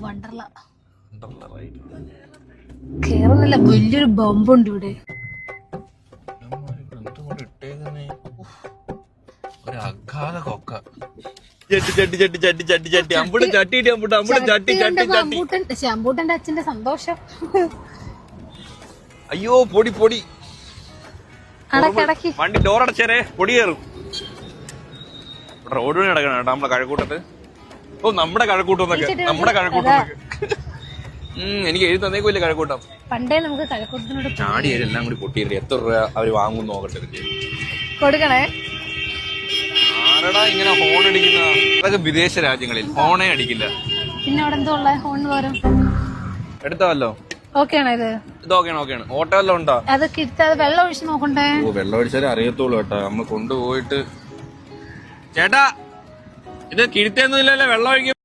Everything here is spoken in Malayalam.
വണ്ടർല കേറുന്നില്ല. വലിയൊരു ബമ്പുണ്ട് ഇവിടെ. അഗാധ കൊക്ക. ശമ്പൂട്ടന്റെ അച്ഛന്റെ സന്തോഷം. അയ്യോ പൊടി പൊടി. വണ്ടി ഡോറടച്ചേരെ പൊടി കയറും. റോഡ് പണി നടക്കണം കേട്ടോ നമ്മളെ കഴക്കൂട്ടത്ത്. ഓ നമ്മുടെ കഴക്കൂട്ടം നമ്മുടെ കഴക്കൂട്ടം. എനിക്ക് എഴുതി തന്നേക്കില്ല കഴക്കൂട്ടം. പണ്ടേ നമുക്ക് കഴക്കൂട്ടത്തിനോട് ചാടിയത് എല്ലാം കൂടി പൊട്ടിയില്ലേ. എത്ര രൂപ അവര് വാങ്ങും നോക്കട്ടെ. കൊടുക്കണേ. ആരടാ ഇങ്ങനെ ഹോൺ അടിക്കുന്ന? അതൊക്കെ വിദേശ രാജ്യങ്ങളിൽ ഹോണേ അടിക്കില്ല. പിന്നെ അവിടെ എന്തോ ഉള്ള ഹോൺ പകരം എടുത്തല്ലോ. ഓക്കെയാണോ ഇത്? ഇതൊക്കെയാണ് ഓക്കെയാണ്. ഓട്ടോ വല്ലതും ഉണ്ടോ? അതൊക്കെ ഇട്ട് വെള്ളം ഒഴിച്ച് നോക്കണ്ടേ? ഓ വെള്ളം ഒഴിച്ചാലേ അറിയത്തുള്ളൂ കേട്ടോ. നമ്മൾ കൊണ്ടുപോയിട്ട് ചേട്ടാ ഇത് കിഴുത്തൊന്നും ഇല്ലല്ലോ വെള്ളം ഒഴിക്കും.